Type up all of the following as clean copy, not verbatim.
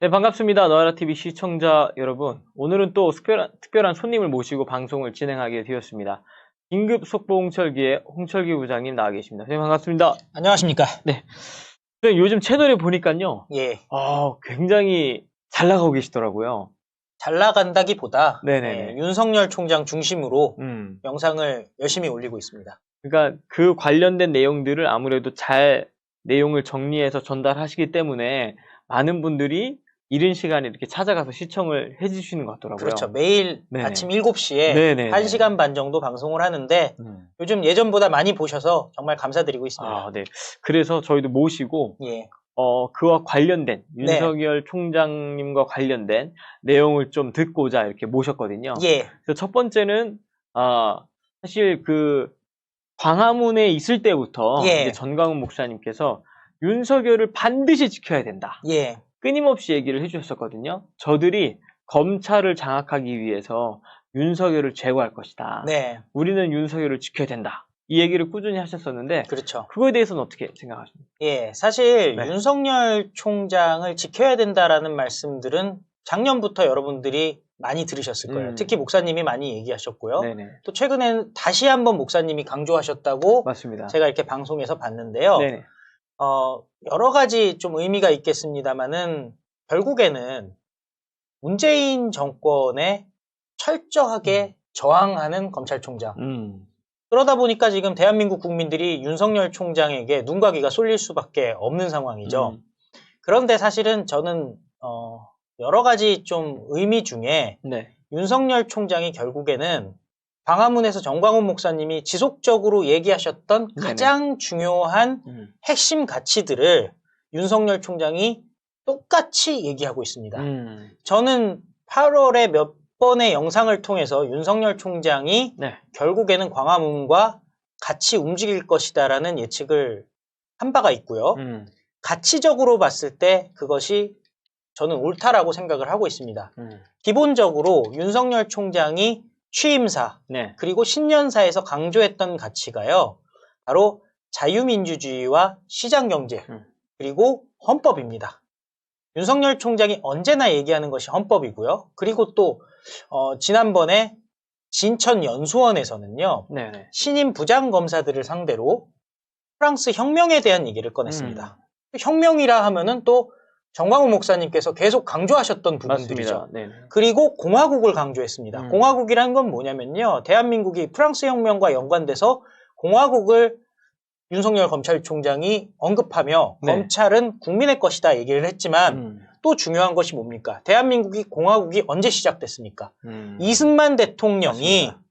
네, 반갑습니다. 너아라TV 시청자 여러분. 오늘은 또 특별한 손님을 모시고 방송을 진행하게 되었습니다. 긴급 속보 홍철기의 홍철기 부장님 나와 계십니다. 네, 반갑습니다. 안녕하십니까. 네. 요즘 채널에 보니까요. 예. 굉장히 잘 나가고 계시더라고요. 잘 나간다기보다 네네네. 윤석열 총장 중심으로 영상을 열심히 올리고 있습니다. 그러니까 그 관련된 내용들을 아무래도 잘 내용을 정리해서 전달하시기 때문에 많은 분들이 이른 시간에 이렇게 찾아가서 시청을 해주시는 것 같더라고요. 그렇죠. 매일 네네. 아침 7시에 네네네. 1시간 반 정도 방송을 하는데 요즘 예전보다 많이 보셔서 정말 감사드리고 있습니다. 네. 그래서 저희도 모시고 예. 그와 관련된 네. 윤석열 총장님과 관련된 내용을 좀 듣고자 이렇게 모셨거든요. 예. 그래서 첫 번째는 사실 그 광화문에 있을 때부터 예. 이제 전광훈 목사님께서 윤석열을 반드시 지켜야 된다. 예. 끊임없이 얘기를 해주셨었거든요. 저들이 검찰을 장악하기 위해서 윤석열을 제거할 것이다. 네. 우리는 윤석열을 지켜야 된다. 이 얘기를 꾸준히 하셨었는데 그렇죠. 그거에 대해서는 어떻게 생각하십니까? 예. 사실 네. 윤석열 총장을 지켜야 된다라는 말씀들은 작년부터 여러분들이 많이 들으셨을 거예요. 특히 목사님이 많이 얘기하셨고요. 네네. 또 최근에는 다시 한번 목사님이 강조하셨다고 맞습니다. 제가 이렇게 방송에서 봤는데요. 네네. 여러 가지 좀 의미가 있겠습니다만은 결국에는 문재인 정권에 철저하게 저항하는 검찰총장. 그러다 보니까 지금 대한민국 국민들이 윤석열 총장에게 눈과 귀가 쏠릴 수밖에 없는 상황이죠. 그런데 사실은 저는 여러 가지 좀 의미 중에 네. 윤석열 총장이 결국에는 광화문에서 전광훈 목사님이 지속적으로 얘기하셨던 가장 중요한 핵심 가치들을 윤석열 총장이 똑같이 얘기하고 있습니다. 저는 8월에 몇 번의 영상을 통해서 윤석열 총장이 결국에는 광화문과 같이 움직일 것이다라는 예측을 한 바가 있고요. 가치적으로 봤을 때 그것이 저는 옳다라고 생각을 하고 있습니다. 기본적으로 윤석열 총장이 취임사 그리고 신년사에서 강조했던 가치가요. 바로 자유민주주의와 시장경제 그리고 헌법입니다. 윤석열 총장이 언제나 얘기하는 것이 헌법이고요. 그리고 또 지난번에 진천연수원에서는요. 신임 부장검사들을 상대로 프랑스 혁명에 대한 얘기를 꺼냈습니다. 혁명이라 하면은 또 전광훈 목사님께서 계속 강조하셨던 부분들이죠. 그리고 공화국을 강조했습니다. 공화국이라는 건 뭐냐면요. 대한민국이 프랑스 혁명과 연관돼서 공화국을 윤석열 검찰총장이 언급하며 검찰은 국민의 것이다 얘기를 했지만 또 중요한 것이 뭡니까? 대한민국이 공화국이 언제 시작됐습니까? 이승만 대통령이 맞습니다.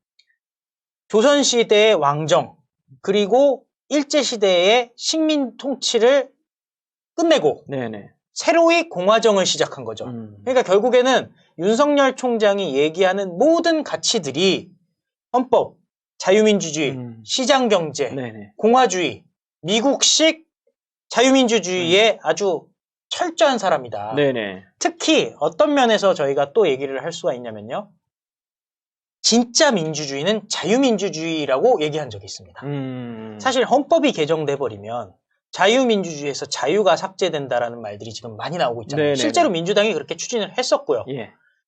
조선시대의 왕정 그리고 일제시대의 식민 통치를 끝내고 새로이 공화정을 시작한 거죠. 그러니까 결국에는 윤석열 총장이 얘기하는 모든 가치들이 헌법, 자유민주주의, 시장경제, 공화주의, 미국식 자유민주주의에 아주 철저한 사람이다. 특히 어떤 면에서 저희가 또 얘기를 할 수가 있냐면요. 진짜 민주주의는 자유민주주의라고 얘기한 적이 있습니다. 사실 헌법이 개정돼 버리면 자유민주주의에서 자유가 삭제된다라는 말들이 지금 많이 나오고 있잖아요. 실제로 민주당이 그렇게 추진을 했었고요.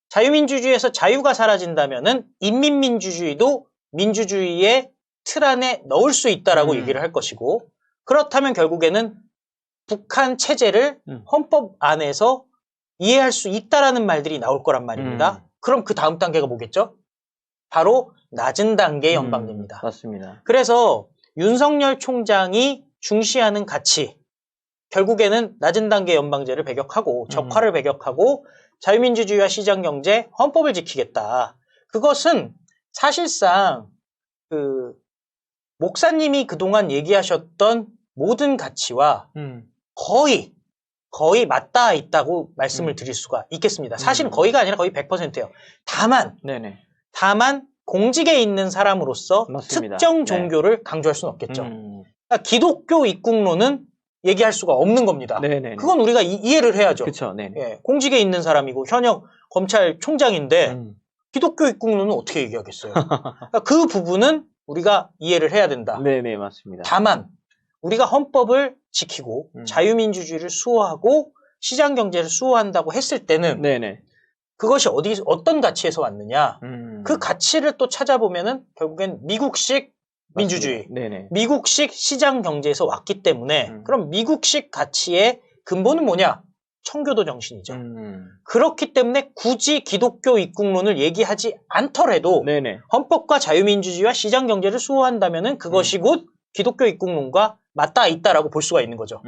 자유민주주의에서 자유가 사라진다면은 인민민주주의도 민주주의의 틀 안에 넣을 수 있다라고 얘기를 할 것이고 그렇다면 결국에는 북한 체제를 헌법 안에서 이해할 수 있다라는 말들이 나올 거란 말입니다. 그럼 그 다음 단계가 뭐겠죠? 바로 낮은 단계 연방제입니다. 맞습니다. 그래서 윤석열 총장이 중시하는 가치 결국에는 낮은 단계 연방제를 배격하고 적화를 배격하고 자유민주주의와 시장경제, 헌법을 지키겠다. 그것은 사실상 그 목사님이 그동안 얘기하셨던 모든 가치와 거의 맞닿아 있다고 말씀을 드릴 수가 있겠습니다. 사실은 거의가 아니라 거의 100%예요. 다만 공직에 있는 사람으로서 맞습니다. 특정 종교를 강조할 수는 없겠죠. 그러니까 기독교 입국론은 얘기할 수가 없는 겁니다. 그건 우리가 이해를 해야죠. 그쵸, 공직에 있는 사람이고 현역 검찰총장인데 기독교 입국론은 어떻게 얘기하겠어요? 그러니까 그 부분은 우리가 이해를 해야 된다. 맞습니다. 다만 우리가 헌법을 지키고 자유민주주의를 수호하고 시장 경제를 수호한다고 했을 때는 네네. 그것이 어떤 가치에서 왔느냐? 그 가치를 또 찾아보면은 결국엔 미국식 민주주의, 네네. 미국식 시장 경제에서 왔기 때문에 그럼 미국식 가치의 근본은 뭐냐? 청교도 정신이죠. 그렇기 때문에 굳이 기독교 입국론을 얘기하지 않더라도 네네. 헌법과 자유민주주의와 시장 경제를 수호한다면은 그것이 곧 기독교 입국론과 맞닿아 있다라고 볼 수가 있는 거죠.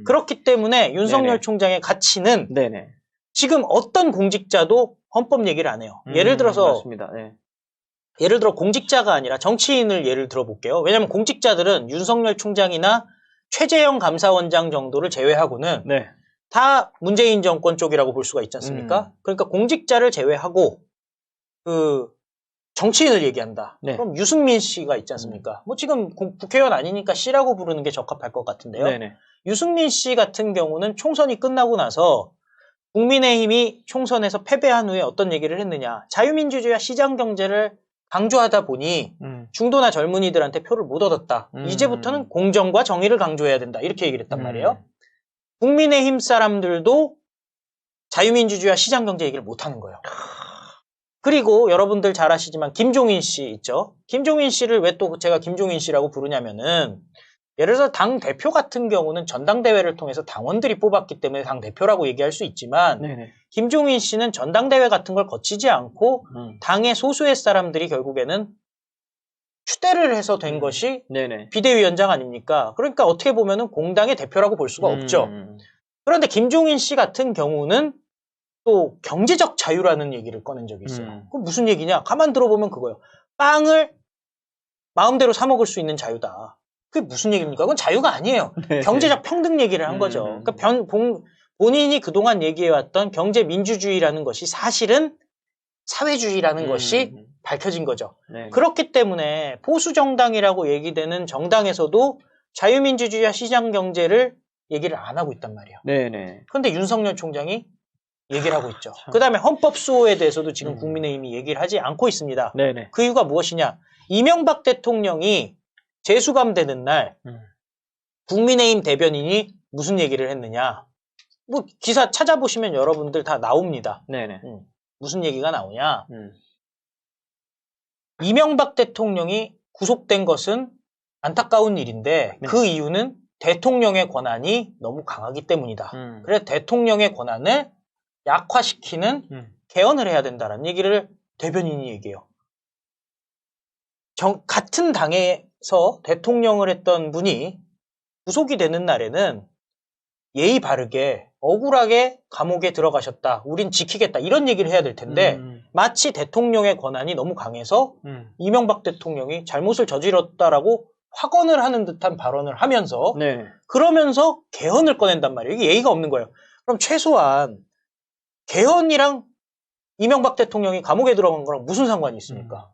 그렇기 때문에 윤석열 네네. 총장의 가치는 네네. 지금 어떤 공직자도 헌법 얘기를 안 해요. 예를 들어서 맞습니다. 네. 예를 들어 공직자가 아니라 정치인을 예를 들어볼게요. 왜냐하면 공직자들은 윤석열 총장이나 최재형 감사원장 정도를 제외하고는 네. 다 문재인 정권 쪽이라고 볼 수가 있지 않습니까? 그러니까 공직자를 제외하고 그 정치인을 얘기한다. 네. 그럼 유승민 씨가 있지 않습니까? 뭐 지금 국회의원 아니니까 씨라고 부르는 게 적합할 것 같은데요. 네네. 유승민 씨 같은 경우는 총선이 끝나고 나서 국민의힘이 총선에서 패배한 후에 어떤 얘기를 했느냐. 자유민주주의와 시장경제를 강조하다 보니 중도나 젊은이들한테 표를 못 얻었다. 이제부터는 공정과 정의를 강조해야 된다. 이렇게 얘기를 했단 말이에요. 국민의힘 사람들도 자유민주주의와 시장경제 얘기를 못하는 거예요. 그리고 여러분들 잘 아시지만 김종인 씨 있죠. 김종인 씨를 왜 또 제가 김종인 씨라고 부르냐면은 예를 들어서 당대표 같은 경우는 전당대회를 통해서 당원들이 뽑았기 때문에 당대표라고 얘기할 수 있지만 네네. 김종인 씨는 전당대회 같은 걸 거치지 않고 당의 소수의 사람들이 결국에는 추대를 해서 된 것이 네네. 비대위원장 아닙니까? 그러니까 어떻게 보면은 공당의 대표라고 볼 수가 없죠. 그런데 김종인 씨 같은 경우는 또 경제적 자유라는 얘기를 꺼낸 적이 있어요. 그럼 무슨 얘기냐? 가만 들어보면 그거예요. 빵을 마음대로 사 먹을 수 있는 자유다. 그게 무슨 얘기입니까? 그건 자유가 아니에요. 네네. 경제적 평등 얘기를 한 거죠. 그러니까 본인이 그동안 얘기해왔던 경제 민주주의라는 것이 사실은 사회주의라는 것이 밝혀진 거죠. 네네. 그렇기 때문에 보수 정당이라고 얘기되는 정당에서도 자유민주주의와 시장 경제를 얘기를 안 하고 있단 말이에요. 네네. 그런데 윤석열 총장이 얘기를 하고 있죠. 그 다음에 헌법 수호에 대해서도 지금 국민의힘이 얘기를 하지 않고 있습니다. 네네. 그 이유가 무엇이냐? 이명박 대통령이 재수감되는 날 국민의힘 대변인이 무슨 얘기를 했느냐? 뭐 기사 찾아보시면 여러분들 다 나옵니다. 네네. 무슨 얘기가 나오냐? 이명박 대통령이 구속된 것은 안타까운 일인데 네. 그 이유는 대통령의 권한이 너무 강하기 때문이다. 그래서 대통령의 권한을 약화시키는 개헌을 해야 된다는 얘기를 대변인이 얘기해요. 같은 당에서 대통령을 했던 분이 구속이 되는 날에는 예의 바르게 억울하게 감옥에 들어가셨다. 우린 지키겠다. 이런 얘기를 해야 될 텐데 마치 대통령의 권한이 너무 강해서 이명박 대통령이 잘못을 저질렀다라고 확언을 하는 듯한 발언을 하면서 네. 그러면서 개헌을 꺼낸단 말이에요. 이게 예의가 없는 거예요. 그럼 최소한 개헌이랑 이명박 대통령이 감옥에 들어간 거랑 무슨 상관이 있습니까?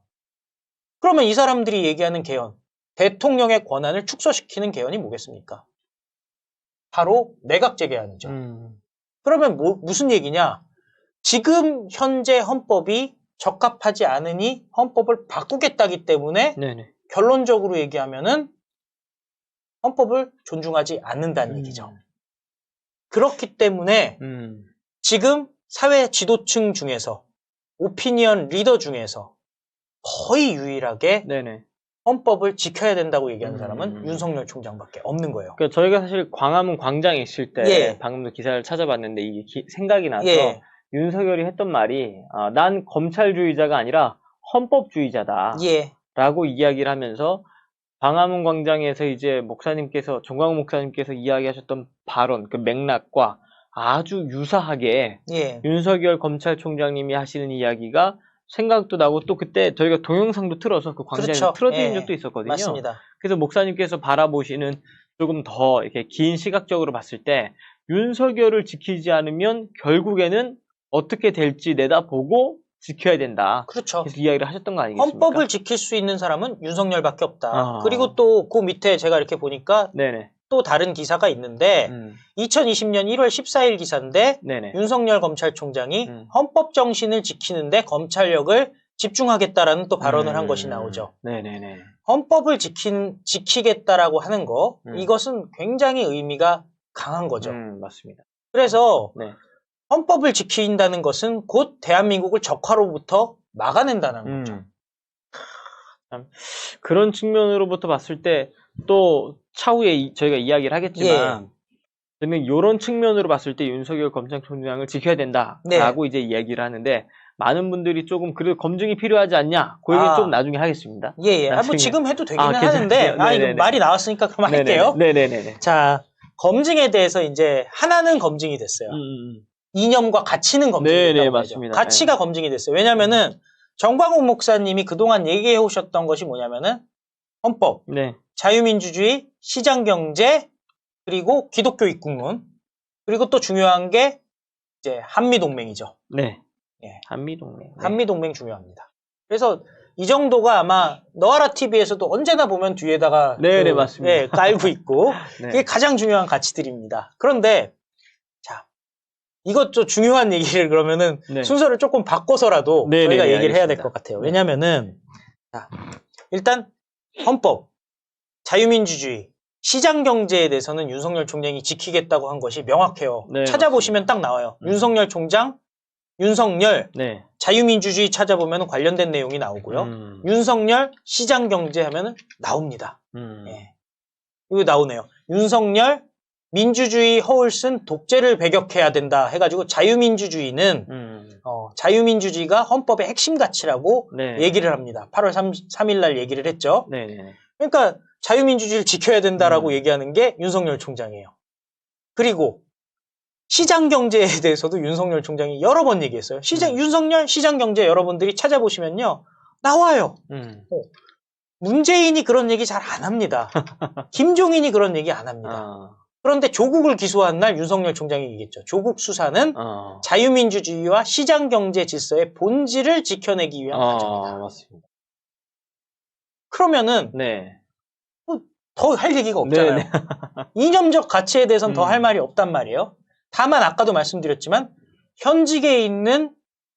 그러면 이 사람들이 얘기하는 개헌, 대통령의 권한을 축소시키는 개헌이 뭐겠습니까? 바로 내각제 개헌이죠. 그러면 무슨 얘기냐? 지금 현재 헌법이 적합하지 않으니 헌법을 바꾸겠다기 때문에 네네. 결론적으로 얘기하면은 헌법을 존중하지 않는다는 얘기죠. 그렇기 때문에 지금 사회 지도층 중에서 오피니언 리더 중에서 거의 유일하게 네네. 헌법을 지켜야 된다고 얘기하는 사람은 윤석열 총장밖에 없는 거예요. 그러니까 저희가 사실 광화문 광장에 있을 때 예. 방금도 기사를 찾아봤는데 이게 생각이 나서 예. 윤석열이 했던 말이 난 검찰주의자가 아니라 헌법주의자다 예. 라고 이야기를 하면서 광화문 광장에서 이제 정광훈 목사님께서 이야기하셨던 발언, 그 맥락과 아주 유사하게 예. 윤석열 검찰총장님이 하시는 이야기가 생각도 나고 또 그때 저희가 동영상도 틀어서 그 광장에서 그렇죠. 틀어드린 예. 적도 있었거든요. 맞습니다. 그래서 목사님께서 바라보시는 조금 더 이렇게 긴 시각적으로 봤을 때 윤석열을 지키지 않으면 결국에는 어떻게 될지 내다보고 지켜야 된다. 그렇죠. 계속 이야기를 하셨던 거 아니겠습니까? 헌법을 지킬 수 있는 사람은 윤석열밖에 없다. 그리고 또 그 밑에 제가 이렇게 보니까 네네. 또 다른 기사가 있는데 2020년 1월 14일 기사인데 네네. 윤석열 검찰총장이 헌법 정신을 지키는데 검찰력을 집중하겠다라는 또 발언을 한 것이 나오죠. 네네네. 헌법을 지키겠다라고 하는 거 이것은 굉장히 의미가 강한 거죠. 맞습니다. 그래서 네. 헌법을 지킨다는 것은 곧 대한민국을 적화로부터 막아낸다는 거죠. 참, 그런 측면으로부터 봤을 때 또 차후에 저희가 이야기를 하겠지만 저는 이런 측면으로 봤을 때 윤석열 검찰총장을 지켜야 된다라고 이제 이야기를 하는데 많은 분들이 조금 그래도 검증이 필요하지 않냐? 그 얘기는 좀 나중에 하겠습니다. 예. 뭐 지금 해도 되기는 하는데 이거 말이 나왔으니까 그럼 할게요. 네네네. 자, 검증에 대해서 이제 하나는 검증이 됐어요. 이념과 가치는 검증이 됐다고 맞습니다. 가치가 검증이 됐어요. 왜냐면은 정광훈 목사님이 그동안 얘기해 오셨던 것이 뭐냐면은 헌법, 자유민주주의, 시장경제, 그리고 기독교 입국론, 그리고 또 중요한 게 이제 한미동맹이죠. 네. 한미동맹. 한미동맹 중요합니다. 그래서 이 정도가 아마 너아라 TV에서도 언제나 보면 뒤에다가 맞습니다. 깔고 있고 그게 가장 중요한 가치들입니다. 그런데 자, 이것도 중요한 얘기를 그러면은 순서를 조금 바꿔서라도 저희가 얘기를 해야 될 것 같아요. 왜냐면은 자, 일단 헌법, 자유민주주의, 시장경제에 대해서는 윤석열 총장이 지키겠다고 한 것이 명확해요. 찾아보시면 딱 나와요. 윤석열 총장, 윤석열, 자유민주주의 찾아보면 관련된 내용이 나오고요. 윤석열, 시장경제 하면 나옵니다. 이거 나오네요. 윤석열, 민주주의 허울 쓴 독재를 배격해야 된다 해가지고 자유민주주의는 자유민주주의가 헌법의 핵심 가치라고 얘기를 합니다. 8월 3일 날 얘기를 했죠. 그러니까 자유민주주의를 지켜야 된다라고 얘기하는 게 윤석열 총장이에요. 그리고 시장경제에 대해서도 윤석열 총장이 여러 번 얘기했어요. 윤석열 시장경제 여러분들이 찾아보시면요. 나와요. 문재인이 그런 얘기 잘 안 합니다. 김종인이 그런 얘기 안 합니다. 그런데 조국을 기소한 날 윤석열 총장이 얘기했죠. 조국 수사는 자유민주주의와 시장경제 질서의 본질을 지켜내기 위한 과정이다. 맞습니다. 그러면은 더 할 얘기가 없잖아요. 이념적 가치에 대해서는 더 할 말이 없단 말이에요. 다만 아까도 말씀드렸지만 현직에 있는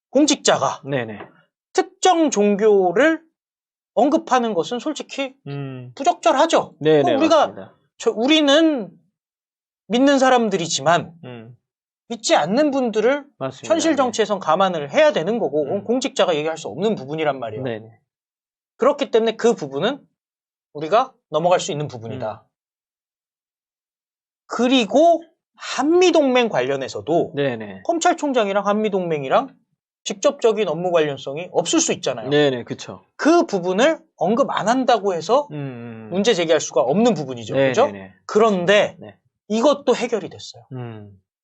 공직자가 특정 종교를 언급하는 것은 솔직히 부적절하죠. 우리는 믿는 사람들이지만 믿지 않는 분들을 현실 정치에선 감안을 해야 되는 거고 공직자가 얘기할 수 없는 부분이란 말이에요. 그렇기 때문에 그 부분은 우리가 넘어갈 수 있는 부분이다. 그리고 한미동맹 관련해서도 검찰총장이랑 한미동맹이랑 직접적인 업무 관련성이 없을 수 있잖아요. 그렇죠. 그 부분을 언급 안 한다고 해서 문제 제기할 수가 없는 부분이죠. 그렇죠? 그런데 이것도 해결이 됐어요.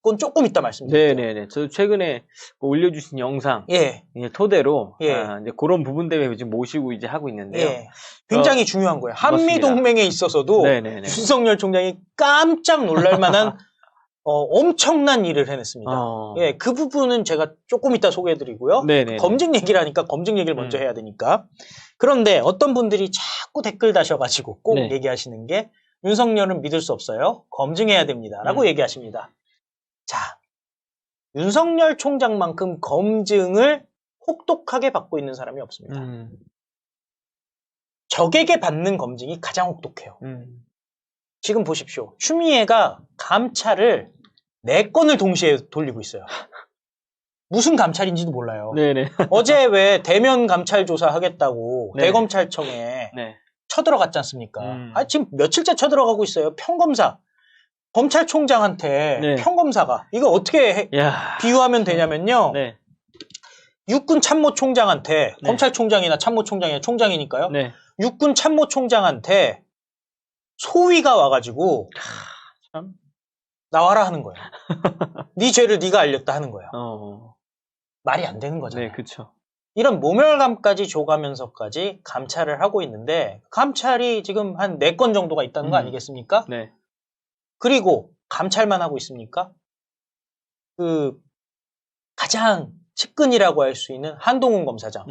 그건 조금 이따 말씀드릴게요. 저 최근에 올려주신 영상 토대로 이제 그런 부분 때문에 지금 모시고 이제 하고 있는데요. 굉장히 중요한 거예요. 한미동맹에 있어서도 윤석열 총장이 깜짝 놀랄 만한 엄청난 일을 해냈습니다. 그 부분은 제가 조금 이따 소개해드리고요. 검증 얘기를 하니까 검증 얘기를 먼저 해야 되니까. 그런데 어떤 분들이 자꾸 댓글 다셔가지고 꼭 얘기하시는 게 윤석열은 믿을 수 없어요. 검증해야 됩니다. 라고 얘기하십니다. 자, 윤석열 총장만큼 검증을 혹독하게 받고 있는 사람이 없습니다. 적에게 받는 검증이 가장 혹독해요. 지금 보십시오. 추미애가 감찰을 4건을 동시에 돌리고 있어요. 무슨 감찰인지도 몰라요. 어제 왜 대면 감찰 조사 하겠다고 대검찰청에 쳐들어갔지 않습니까? 지금 며칠째 쳐들어가고 있어요. 평검사. 검찰총장한테 평검사가 이거 어떻게 비유하면 되냐면요. 육군 참모총장한테 검찰총장이나 참모총장이나 총장이니까요. 육군 참모총장한테 소위가 와가지고 나와라 하는 거예요. 네 죄를 네가 알렸다 하는 거예요. 말이 안 되는 거잖아요. 이런 모멸감까지 줘가면서까지 감찰을 하고 있는데 감찰이 지금 한 4건 정도가 있다는 거 아니겠습니까? 그리고 감찰만 하고 있습니까? 그 가장 측근이라고 할 수 있는 한동훈 검사장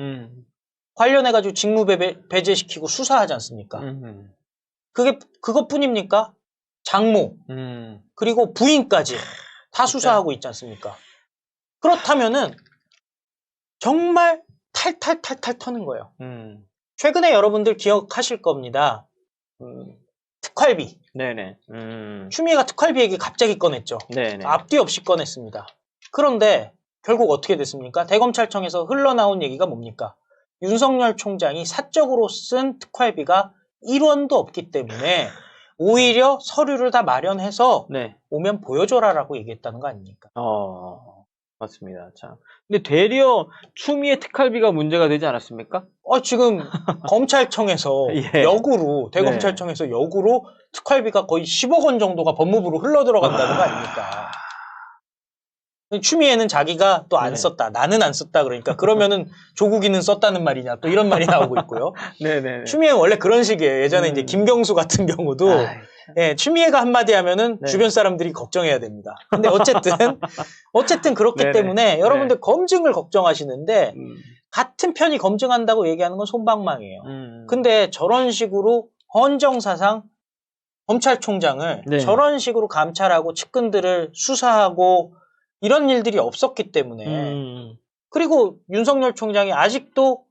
관련해가지고 직무 배제시키고 수사하지 않습니까? 그것뿐입니까? 장모 그리고 부인까지 다 수사하고 있지 않습니까? 그렇다면은 정말 탈탈탈탈 터는 거예요. 최근에 여러분들 기억하실 겁니다. 특활비. 네네. 추미애가 특활비 얘기 갑자기 꺼냈죠. 네네. 앞뒤 없이 꺼냈습니다. 그런데 결국 어떻게 됐습니까? 대검찰청에서 흘러나온 얘기가 뭡니까? 윤석열 총장이 사적으로 쓴 특활비가 1원도 없기 때문에 오히려 서류를 다 마련해서 네. 오면 보여줘라라고 얘기했다는 거 아닙니까? 맞습니다. 참. 근데 되려 추미애 특활비가 문제가 되지 않았습니까? 지금 검찰청에서 예. 역으로, 대검찰청에서 역으로 특활비가 거의 10억 원 정도가 법무부로 흘러들어간다는 거 아닙니까? 추미애는 자기가 또 안 네. 썼다. 나는 안 썼다. 그러니까 그러면은 조국이는 썼다는 말이냐. 또 이런 말이 나오고 있고요. 네네. 추미애는 원래 그런 식이에요. 예전에 이제 김경수 같은 경우도 예, 추미애가 한마디 하면은 네. 주변 사람들이 걱정해야 됩니다. 근데 어쨌든 그렇기 네네. 때문에 여러분들 검증을 걱정하시는데 음. 같은 편이 검증한다고 얘기하는 건 솜방망이에요. 음. 근데 저런 식으로 헌정사상 검찰총장을 네. 저런 식으로 감찰하고 측근들을 수사하고 이런 일들이 없었기 때문에 그리고 윤석열 총장이 아직도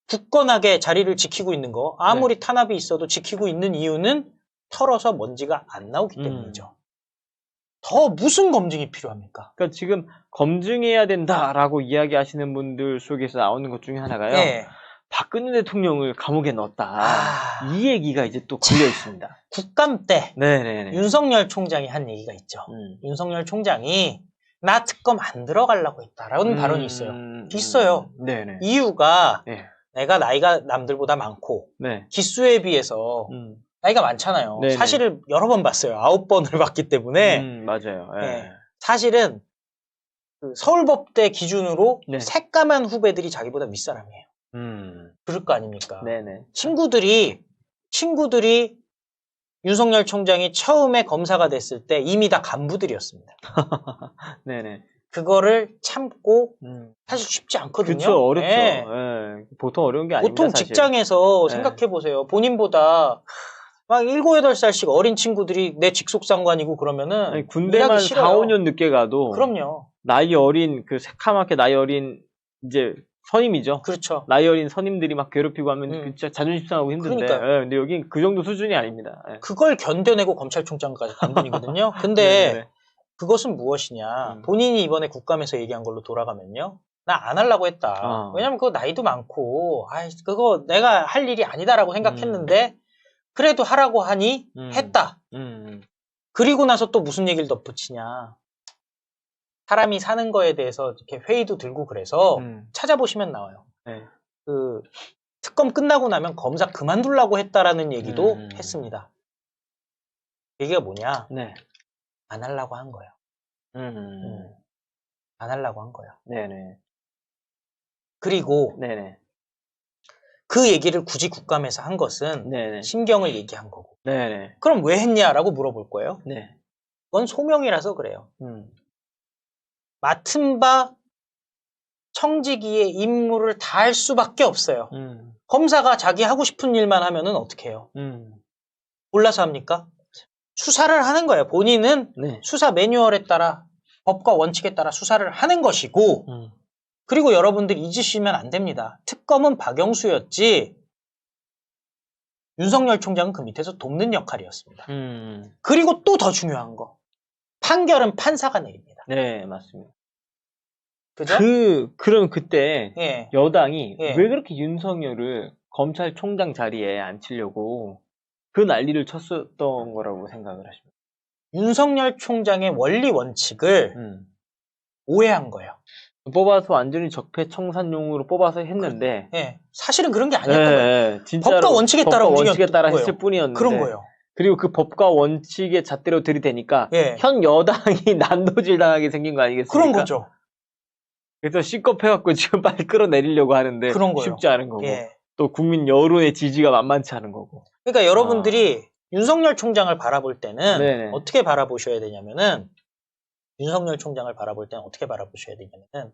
굳건하게 자리를 지키고 있는 거 아무리 탄압이 있어도 지키고 있는 이유는 털어서 먼지가 안 나오기 때문이죠. 더 무슨 검증이 필요합니까? 그러니까 지금 검증해야 된다라고 이야기하시는 분들 속에서 나오는 것 중에 하나가요. 네. 박근혜 대통령을 감옥에 넣었다. 이 얘기가 이제 또 걸려 있습니다. 국감 때 네네네. 윤석열 총장이 한 얘기가 있죠. 윤석열 총장이 나 특검 안 들어가려고 했다라는 발언이 있어요. 있어요. 네네. 이유가 네. 내가 나이가 남들보다 많고 네. 기수에 비해서 나이가 많잖아요. 네네. 사실을 여러 번 봤어요. 9번을 봤기 때문에. 맞아요. 네. 사실은 그 서울법대 기준으로 네. 새까만 후배들이 자기보다 윗사람이에요. 그럴 거 아닙니까? 네네. 친구들이 윤석열 총장이 처음에 검사가 됐을 때 이미 다 간부들이었습니다. 네네. 그거를 참고 사실 쉽지 않거든요. 그렇죠. 어렵죠. 네. 네. 보통 어려운 게 아닙니다. 보통 사실. 직장에서 네. 생각해보세요. 본인보다 막 7, 8살씩 어린 친구들이 내 직속 상관이고 그러면은 아니, 군대만 4, 5년 늦게 가도 그럼요. 나이 어린 그 새카맣게 나이 어린 이제 선임이죠. 그렇죠. 나이 어린 선임들이 막 괴롭히고 하면 진짜 자존심 상하고 힘든데. 그러니까요. 근데 여긴 그 정도 수준이 아닙니다. 그걸 견뎌내고 검찰총장까지 간 분이거든요. 근데 그것은 무엇이냐. 본인이 이번에 국감에서 얘기한 걸로 돌아가면요. 나 안 하려고 했다. 왜냐면 그거 나이도 많고 그거 내가 할 일이 아니다라고 생각했는데 그래도 하라고 하니 했다. 그리고 나서 또 무슨 얘기를 덧붙이냐. 사람이 사는 거에 대해서 이렇게 회의도 들고 그래서 찾아보시면 나와요. 네. 그 특검 끝나고 나면 검사 그만두려고 했다라는 얘기도 했습니다. 얘기가 뭐냐? 네. 안 하려고 한 거예요. 안 하려고 한 거예요. 네네. 그리고 네네. 그 얘기를 굳이 국감에서 한 것은 네네. 심경을 얘기한 거고. 네네. 그럼 왜 했냐라고 물어볼 거예요. 네. 그건 소명이라서 그래요. 맡은 바 청지기의 임무를 다할 수밖에 없어요. 검사가 자기 하고 싶은 일만 하면은 어떻게 해요? 몰라서 합니까? 수사를 하는 거예요. 본인은 수사 매뉴얼에 따라 법과 원칙에 따라 수사를 하는 것이고 그리고 여러분들 잊으시면 안 됩니다. 특검은 박영수였지 윤석열 총장은 그 밑에서 돕는 역할이었습니다. 그리고 또 더 중요한 거. 판결은 판사가 내립니다. 네, 맞습니다. 그죠? 그럼 그때 예. 여당이 예. 왜 그렇게 윤석열을 검찰총장 자리에 앉히려고 그 난리를 쳤었던 거라고 생각을 하십니까? 윤석열 총장의 원리 원칙을 오해한 거예요. 뽑아서 완전히 적폐청산용으로 뽑아서 했는데 예. 사실은 그런 게 아니었던 거예요. 법과 원칙에 따라 법과 원칙에 따라 거예요. 했을 뿐이었는데 그런 거예요. 그리고 그 법과 원칙의 잣대로 들이대니까 현 여당이 난도질당하게 생긴 거 아니겠습니까? 그런 거죠. 그래서 C컵해갖고 지금 빨리 끌어내리려고 하는데 그런 거예요. 쉽지 않은 거고 또 국민 여론의 지지가 만만치 않은 거고. 그러니까 여러분들이 윤석열 총장을 바라볼 때는 어떻게 바라보셔야 되냐면은 윤석열 총장을 바라볼 때는 어떻게 바라보셔야 되냐면은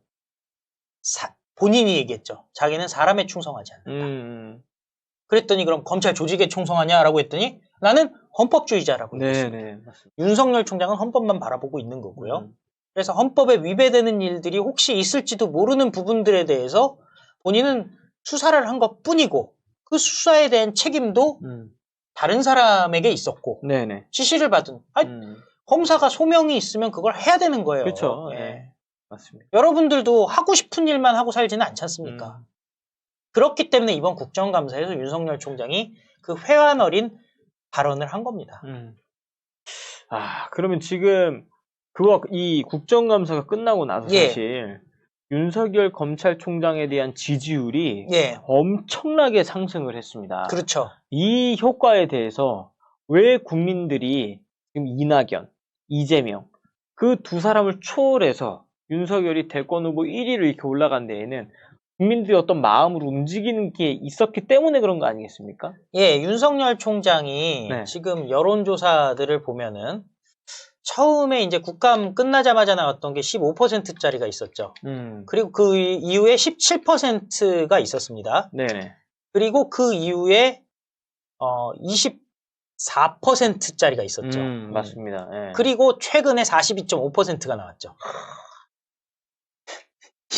본인이 얘기했죠. 자기는 사람에 충성하지 않는다. 그랬더니 그럼 검찰 조직에 충성하냐라고 했더니 나는 헌법주의자라고 했습니다. 윤석열 총장은 헌법만 바라보고 있는 거고요. 그래서 헌법에 위배되는 일들이 혹시 있을지도 모르는 부분들에 대해서 본인은 수사를 한 것뿐이고 그 수사에 대한 책임도 다른 사람에게 있었고 네네. 지시를 받은 검사가 소명이 있으면 그걸 해야 되는 거예요. 그렇죠. 예. 네. 맞습니다. 여러분들도 하고 싶은 일만 하고 살지는 않지 않습니까? 그렇기 때문에 이번 국정감사에서 윤석열 총장이 그 회한 어린 발언을 한 겁니다. 그러면 지금 이 국정감사가 끝나고 나서 사실 윤석열 검찰총장에 대한 지지율이 엄청나게 상승을 했습니다. 그렇죠. 이 효과에 대해서 왜 국민들이 지금 이낙연, 이재명 그 두 사람을 초월해서 윤석열이 대권 후보 1위를 이렇게 올라간 데에는 국민들이 어떤 마음으로 움직이는 게 있었기 때문에 그런 거 아니겠습니까? 예, 윤석열 총장이 지금 여론조사들을 보면은 처음에 이제 국감 끝나자마자 나왔던 게 15%짜리가 있었죠. 그리고 그 이후에 17%가 있었습니다. 네네. 그리고 그 이후에 24%짜리가 있었죠. 맞습니다. 네. 그리고 최근에 42.5%가 나왔죠.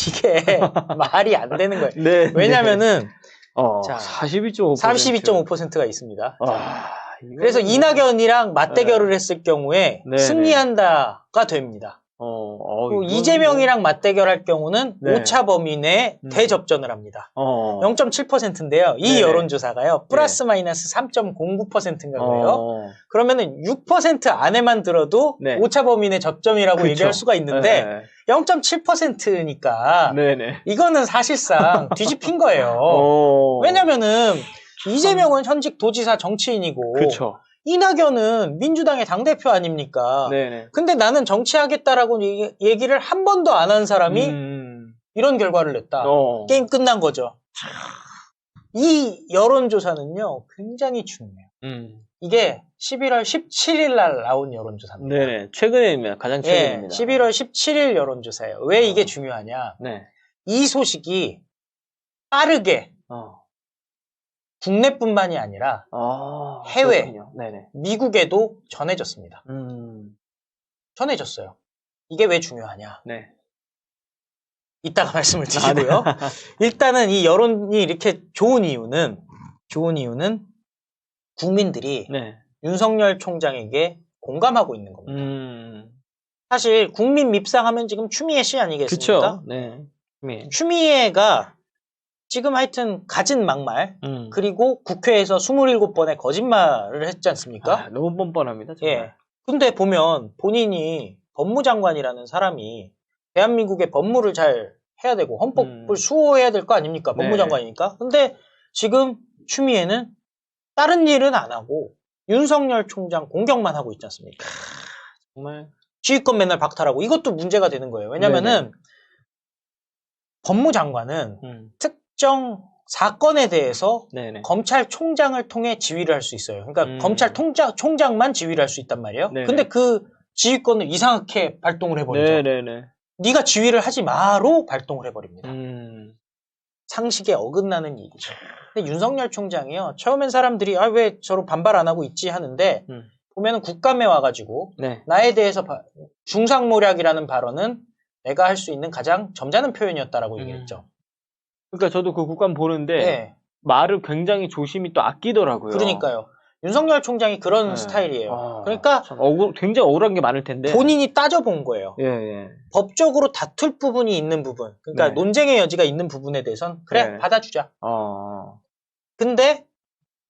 이게 말이 안 되는 거예요. 네, 왜냐면은 42.5%가 있습니다. 그래서 이낙연이랑 맞대결을 했을 경우에 승리한다가 됩니다. 이재명이랑 맞대결할 경우는 오차 범위 내 대접전을 합니다. 0.7%인데요. 이 여론조사가요. 플러스 마이너스 3.09%인가 그래요. 그러면은 6% 안에만 들어도 오차 범위 내 접점이라고 얘기할 수가 있는데 0.7%니까 이거는 사실상 뒤집힌 거예요. 왜냐면은 이재명은 현직 도지사 정치인이고 이낙연은 민주당의 당대표 아닙니까? 근데 나는 정치하겠다라고 얘기를 한 번도 안 한 사람이 이런 결과를 냈다. 게임 끝난 거죠. 이 여론조사는요, 굉장히 중요해요. 이게 11월 17일 날 나온 여론조사입니다. 네네. 최근입니다. 가장 최근입니다. 11월 17일 여론조사예요. 왜 이게 중요하냐? 이 소식이 빠르게 국내뿐만이 아니라 해외, 미국에도 전해졌습니다. 전해졌어요. 이게 왜 중요하냐? 이따가 말씀을 드리고요. 일단은 이 여론이 이렇게 좋은 이유는 국민들이 윤석열 총장에게 공감하고 있는 겁니다. 사실 국민 밉상하면 지금 추미애 씨 아니겠습니까? 추미애가 지금 하여튼 가진 막말 그리고 국회에서 27번의 거짓말을 했지 않습니까? 너무 뻔뻔합니다. 정말. 근데 보면 본인이 법무장관이라는 사람이 대한민국의 법무를 잘 해야 되고 헌법을 수호해야 될 거 아닙니까? 법무장관이니까. 근데 지금 추미애는 다른 일은 안 하고 윤석열 총장 공격만 하고 있지 않습니까? 정말 지휘권 맨날 박탈하고 이것도 문제가 되는 거예요. 왜냐면은 법무장관은 특정 사건에 대해서 검찰총장을 통해 지휘를 할 수 있어요. 그러니까 검찰총장만 지휘를 할 수 있단 말이에요. 근데 그 지휘권을 이상하게 발동을 해버리죠. 네가 지휘를 하지 마로 발동을 해버립니다. 상식에 어긋나는 일이죠. 근데 윤석열 총장이요. 처음엔 사람들이 왜 저로 반발 안 하고 있지 하는데 보면은 국감에 와가지고 나에 대해서 중상모략이라는 발언은 내가 할 수 있는 가장 점잖은 표현이었다라고 얘기했죠. 그러니까 저도 그 국감 보는데 말을 굉장히 조심히 또 아끼더라고요. 그러니까요. 윤석열 총장이 그런 스타일이에요. 그러니까 굉장히 억울한 게 많을 텐데 본인이 따져본 거예요. 법적으로 다툴 부분이 있는 부분, 그러니까 논쟁의 여지가 있는 부분에 대해선 그래 받아주자. 근데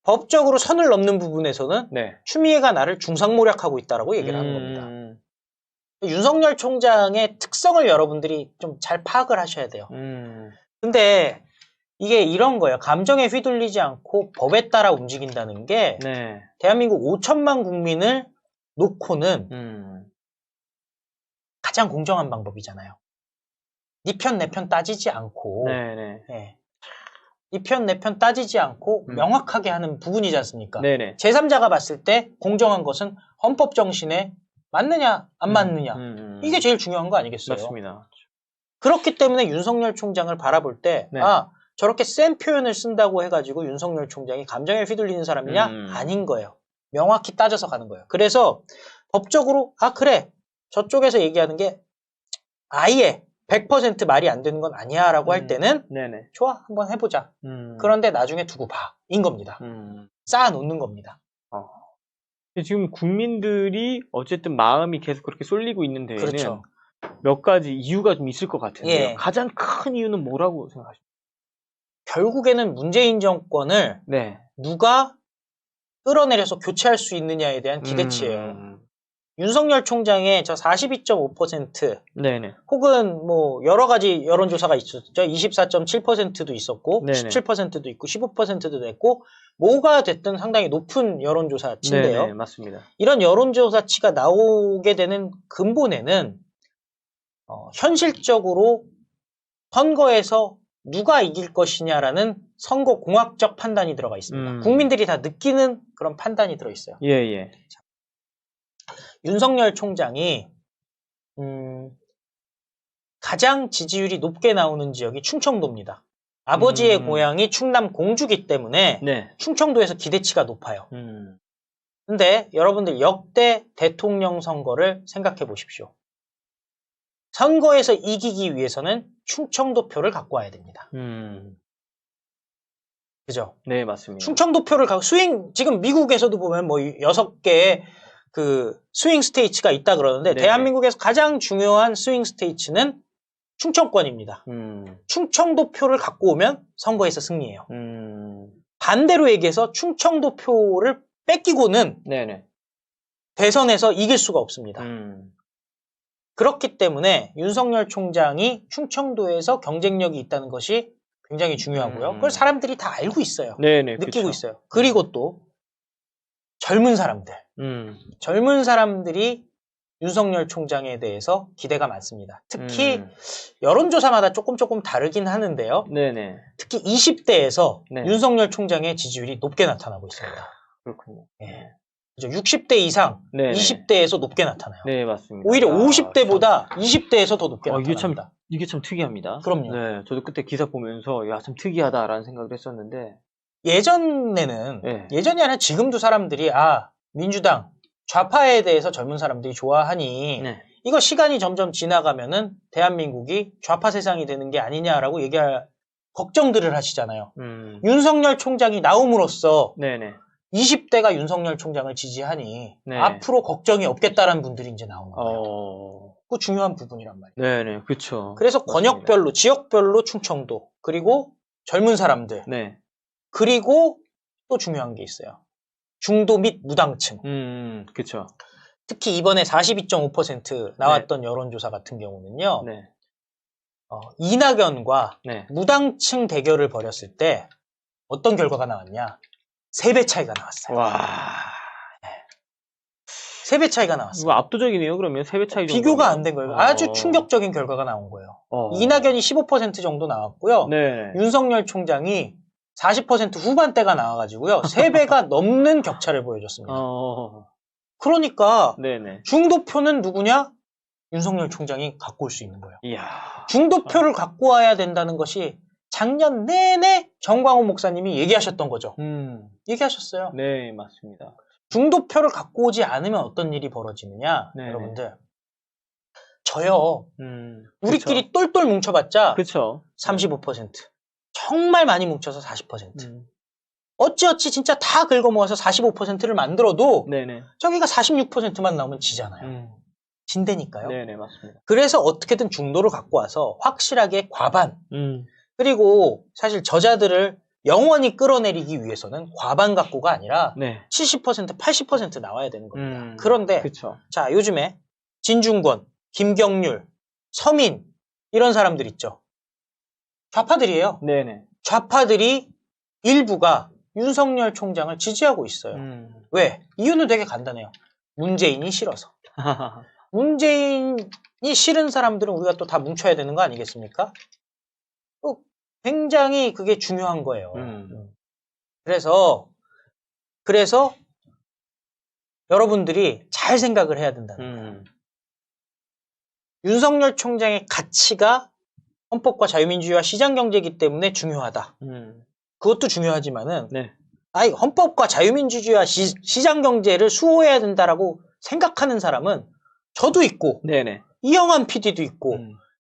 법적으로 선을 넘는 부분에서는 추미애가 나를 중상모략하고 있다라고 얘기를 하는 겁니다. 윤석열 총장의 특성을 여러분들이 좀 잘 파악을 하셔야 돼요. 근데 이게 이런 거예요. 감정에 휘둘리지 않고 법에 따라 움직인다는 게 대한민국 5천만 국민을 놓고는 가장 공정한 방법이잖아요. 네 편 내 편 따지지 않고 네 편 내 편 따지지 않고 명확하게 하는 부분이지 않습니까? 제3자가 봤을 때 공정한 것은 헌법 정신에 맞느냐 안 맞느냐 이게 제일 중요한 거 아니겠어요? 맞습니다. 그렇기 때문에 윤석열 총장을 바라볼 때 저렇게 센 표현을 쓴다고 해가지고 윤석열 총장이 감정에 휘둘리는 사람이냐? 아닌 거예요. 명확히 따져서 가는 거예요. 그래서 법적으로 그래 저쪽에서 얘기하는 게 아예 100% 말이 안 되는 건 아니야 라고 할 때는 좋아 한번 해보자. 그런데 나중에 두고 봐 인 겁니다. 쌓아놓는 겁니다. 지금 국민들이 어쨌든 마음이 계속 그렇게 쏠리고 있는 데에는 그렇죠. 몇 가지 이유가 좀 있을 것 같은데요. 예. 가장 큰 이유는 뭐라고 생각하십니까? 결국에는 문재인 정권을 네. 누가 끌어내려서 교체할 수 있느냐에 대한 기대치예요. 윤석열 총장의 저 42.5% 네네. 혹은 뭐 여러 가지 여론조사가 있었죠. 24.7%도 있었고 네네. 17%도 있고 15%도 됐고 뭐가 됐든 상당히 높은 여론조사치인데요. 네네, 맞습니다. 이런 여론조사치가 나오게 되는 근본에는 현실적으로 선거에서 누가 이길 것이냐라는 선거 공학적 판단이 들어가 있습니다. 국민들이 다 느끼는 그런 판단이 들어있어요. 예. 윤석열 총장이 가장 지지율이 높게 나오는 지역이 충청도입니다. 아버지의 고향이 충남 공주기 때문에 네. 충청도에서 기대치가 높아요. 근데 여러분들 역대 대통령 선거를 생각해 보십시오. 선거에서 이기기 위해서는 충청도 표를 갖고 와야 됩니다. 그죠? 네, 맞습니다. 충청도 표를 갖고 지금 미국에서도 보면 뭐 6개의 그 스윙 스테이츠가 있다 그러는데 네네. 대한민국에서 가장 중요한 스윙 스테이츠는 충청권입니다. 충청도 표를 갖고 오면 선거에서 승리해요. 반대로 얘기해서 충청도 표를 뺏기고는 네네. 대선에서 이길 수가 없습니다. 그렇기 때문에 윤석열 총장이 충청도에서 경쟁력이 있다는 것이 굉장히 중요하고요. 그걸 사람들이 다 알고 있어요. 네네, 느끼고 그쵸. 있어요. 그리고 또 젊은 사람들. 젊은 사람들이 윤석열 총장에 대해서 기대가 많습니다. 특히 여론조사마다 조금 다르긴 하는데요. 네네. 특히 20대에서 네. 윤석열 총장의 지지율이 높게 나타나고 있습니다. 그렇군요. 예. 그죠? 60대 이상, 네네. 20대에서 높게 나타나요. 네, 맞습니다. 오히려 50대보다 20대에서 더 높게 나타납니다. 이게 참 특이합니다. 그럼요. 네, 저도 그때 기사 보면서 야, 참 특이하다라는 생각을 했었는데 예전에는 네. 예전이 아니라 지금도 사람들이 민주당 좌파에 대해서 젊은 사람들이 좋아하니 네. 이거 시간이 점점 지나가면은 대한민국이 좌파 세상이 되는 게 아니냐라고 걱정들을 하시잖아요. 윤석열 총장이 나옴으로써 네네. 20대가 윤석열 총장을 지지하니 네. 앞으로 걱정이 없겠다라는 분들이 이제 나오는 거예요. 그 중요한 부분이란 말이에요. 네네, 그렇죠. 그래서 권역별로, 지역별로 충청도, 그리고 젊은 사람들, 네. 그리고 또 중요한 게 있어요. 중도 및 무당층. 그렇죠. 특히 이번에 42.5% 나왔던 여론조사 같은 경우는요. 네. 이낙연과 네. 무당층 대결을 벌였을 때 어떤 결과가 나왔냐? 3배 차이가 나왔어요. 와. 3배 차이가 나왔어요. 이거 압도적이네요, 그러면. 3배 차이 정도. 비교가 안 된 거예요. 아주 충격적인 결과가 나온 거예요. 이낙연이 15% 정도 나왔고요. 네. 윤석열 총장이 40% 후반대가 나와가지고요. 3배가 넘는 격차를 보여줬습니다. 그러니까 네네. 중도표는 누구냐? 윤석열 총장이 갖고 올 수 있는 거예요. 이야. 중도표를 갖고 와야 된다는 것이 작년 내내 정광훈 목사님이 얘기하셨던 거죠. 얘기하셨어요. 네, 맞습니다. 중도표를 갖고 오지 않으면 어떤 일이 벌어지느냐? 네네. 여러분들. 저요. 우리끼리 똘똘 뭉쳐봤자 그쵸. 35%. 정말 많이 뭉쳐서 40%. 어찌어찌 진짜 다 긁어모아서 45%를 만들어도 네네. 저기가 46%만 나오면 지잖아요. 진대니까요. 네네, 맞습니다. 그래서 어떻게든 중도를 갖고 와서 확실하게 과반. 그리고 사실 저자들을 영원히 끌어내리기 위해서는 과반 갖고가 아니라 네. 70%, 80% 나와야 되는 겁니다. 그런데 그쵸. 자, 요즘에 진중권, 김경률, 서민 이런 사람들 있죠. 좌파들이에요. 네네. 좌파들이 일부가 윤석열 총장을 지지하고 있어요. 왜? 이유는 되게 간단해요. 문재인이 싫어서. 문재인이 싫은 사람들은 우리가 또 다 뭉쳐야 되는 거 아니겠습니까? 굉장히 그게 중요한 거예요. 그래서 여러분들이 잘 생각을 해야 된다는 거예요. 윤석열 총장의 가치가 헌법과 자유민주주의와 시장경제이기 때문에 중요하다. 그것도 중요하지만은 네. 헌법과 자유민주주의와 시장경제를 수호해야 된다라고 생각하는 사람은 저도 있고 네네. 이영환 PD도 있고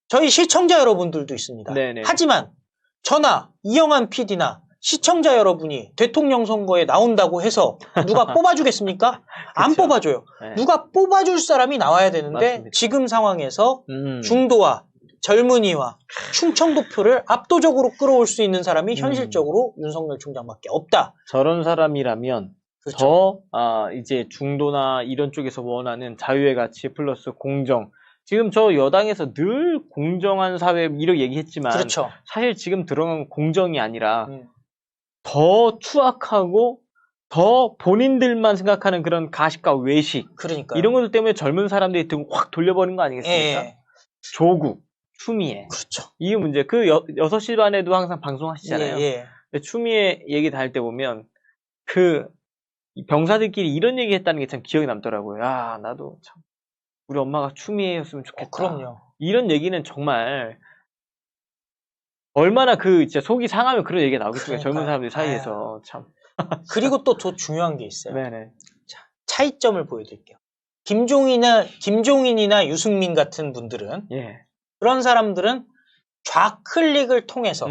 저희 시청자 여러분들도 있습니다. 네네. 하지만 저나 이영환 PD나 시청자 여러분이 대통령 선거에 나온다고 해서 누가 뽑아주겠습니까? 안 그쵸. 뽑아줘요. 네. 누가 뽑아줄 사람이 나와야 되는데 맞습니다. 지금 상황에서 중도와 젊은이와 충청도표를 압도적으로 끌어올 수 있는 사람이 현실적으로 윤석열 총장밖에 없다. 저런 사람이라면 그렇죠. 이제 중도나 이런 쪽에서 원하는 자유의 가치 플러스 공정. 지금 저 여당에서 늘 공정한 사회 이렇게 얘기했지만 그렇죠. 사실 지금 들어간 공정이 아니라 더 추악하고 더 본인들만 생각하는 그런 가십과 외식 그러니까 이런 것들 때문에 젊은 사람들이 등 확 돌려버린 거 아니겠습니까? 예. 조국, 추미애 그렇죠. 이게 문제. 그 6시 반에도 항상 방송하시잖아요. 예. 근데 추미애 얘기 다 할 때 보면 그 병사들끼리 이런 얘기 했다는 게 참 기억에 남더라고요. 야, 나도 참 우리 엄마가 추미애였으면 좋겠다. 그럼요. 이런 얘기는 정말 얼마나 그 진짜 속이 상하면 그런 얘기가 나오겠습니까? 젊은 사람들 사이에서 참. 그리고 또 더 중요한 게 있어요. 네네. 자, 차이점을 보여드릴게요. 김종인이나 유승민 같은 분들은 예. 그런 사람들은 좌클릭을 통해서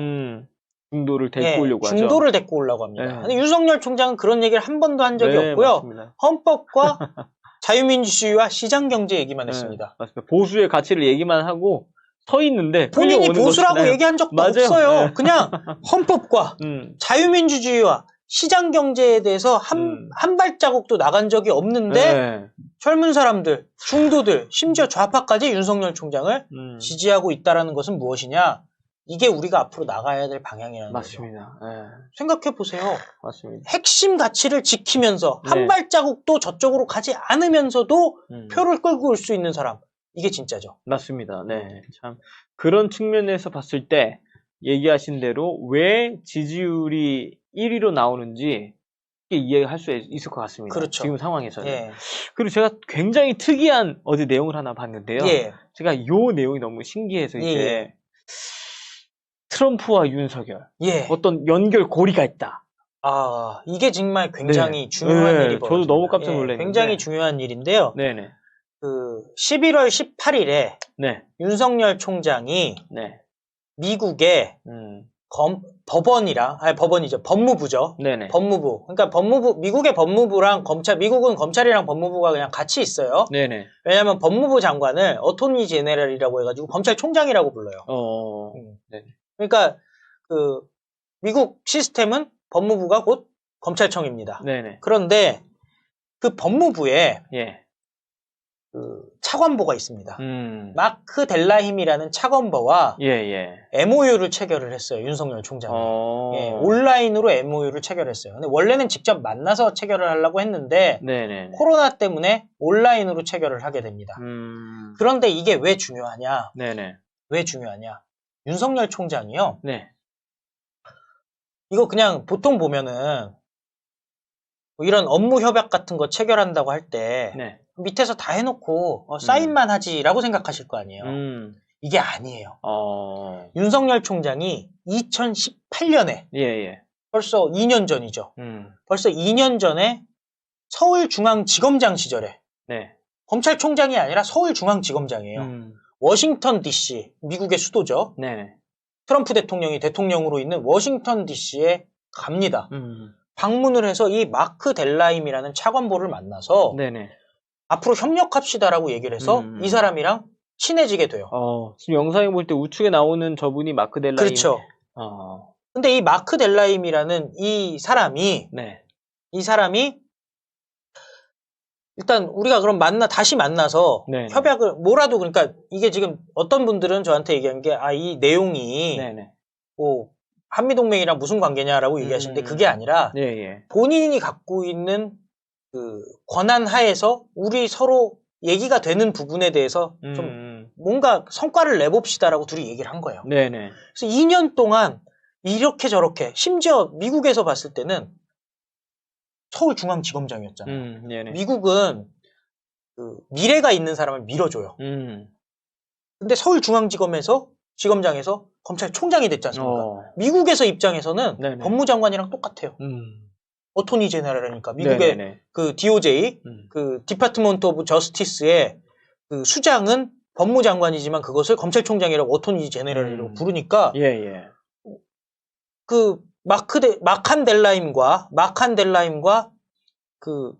중도를 데리고 오려고 하죠. 중도를 데리고 오려고 합니다. 네. 근데 윤석열 총장은 그런 얘기를 한 번도 한 적이 없고요. 맞습니다. 헌법과 자유민주주의와 시장경제 얘기만 네, 했습니다. 맞습니다. 보수의 가치를 얘기만 하고 서 있는데 본인이 끌려오는 보수라고 것이 얘기한 적도 맞아요. 없어요. 네. 그냥 헌법과 자유민주주의와 시장경제에 대해서 한 발자국도 나간 적이 없는데 네. 젊은 사람들, 중도들, 심지어 좌파까지 윤석열 총장을 지지하고 있다는 것은 무엇이냐? 이게 우리가 앞으로 나가야 될 방향이라는 거죠. 맞습니다. 네. 생각해 보세요. 맞습니다. 핵심 가치를 지키면서 네. 한 발자국도 저쪽으로 가지 않으면서도 표를 끌고 올 수 있는 사람. 이게 진짜죠. 맞습니다. 네. 참 그런 측면에서 봤을 때 얘기하신 대로 왜 지지율이 1위로 나오는지 이해할 수 있을 것 같습니다. 그렇죠. 지금 상황에서는. 예. 그리고 제가 굉장히 특이한 어제 내용을 하나 봤는데요. 예. 제가 요 내용이 너무 신기해서 이제 트럼프와 윤석열 예. 어떤 연결고리가 있다. 아, 이게 정말 굉장히 중요한 일이 벌어집니다. 저도 너무 깜짝 놀랐는데. 굉장히 중요한 일인데요. 네네. 그 11월 18일에 네. 윤석열 총장이 네. 미국의 법원이죠. 법무부죠. 네네. 법무부. 그러니까 미국의 법무부랑 미국은 검찰이랑 법무부가 그냥 같이 있어요. 네네. 왜냐하면 법무부 장관을 어토니 제네럴이라고 해가지고 검찰총장이라고 불러요. 네. 그러니까 그 미국 시스템은 법무부가 곧 검찰청입니다. 네네. 그런데 그 법무부에 예. 그 차관보가 있습니다. 마크 델라힘이라는 차관보와 MOU를 체결을 했어요. 윤석열 총장이. 예, 온라인으로 MOU를 체결했어요. 근데 원래는 직접 만나서 체결을 하려고 했는데 네네. 코로나 때문에 온라인으로 체결을 하게 됩니다. 그런데 이게 왜 중요하냐? 네네. 왜 중요하냐? 윤석열 총장이요. 네. 이거 그냥 보통 보면은 뭐 이런 업무 협약 같은 거 체결한다고 할 때 네. 밑에서 다 해놓고 사인만 하지라고 생각하실 거 아니에요. 이게 아니에요. 윤석열 총장이 2018년에 벌써 2년 전이죠. 벌써 2년 전에 서울중앙지검장 시절에 검찰총장이 아니라 서울중앙지검장이에요. 워싱턴 DC, 미국의 수도죠. 트럼프 대통령이 대통령으로 있는 워싱턴 DC에 갑니다. 방문을 해서 이 마크 델라임이라는 차관보를 만나서 앞으로 협력합시다라고 얘기를 해서 이 사람이랑 친해지게 돼요. 지금 영상에 볼 때 우측에 나오는 저분이 마크 델라임. 그렇죠. 근데 이 마크 델라임이라는 이 사람이 일단 우리가 그럼 다시 만나서 협약을 뭐라도 그러니까 이게 지금 어떤 분들은 저한테 얘기한 게 이 내용이 뭐 한미동맹이랑 무슨 관계냐라고 얘기하시는데 그게 아니라 본인이 갖고 있는 그 권한 하에서 우리 서로 얘기가 되는 부분에 대해서 좀 뭔가 성과를 내봅시다라고 둘이 얘기를 한 거예요. 그래서 2년 동안 이렇게 저렇게 심지어 미국에서 봤을 때는 서울중앙지검장이었잖아요. 미국은 그 미래가 있는 사람을 밀어줘요. 근데 서울중앙지검장에서 검찰총장이 됐지 않습니까? 미국에서 입장에서는 법무장관이랑 똑같아요. 어토니 제너럴이니까 미국의 그 DOJ, 그 디파트먼트 오브 저스티스의 그 수장은 법무장관이지만 그것을 검찰총장이라고 어토니 제너럴이라고 부르니까 그 마칸 델라임과 그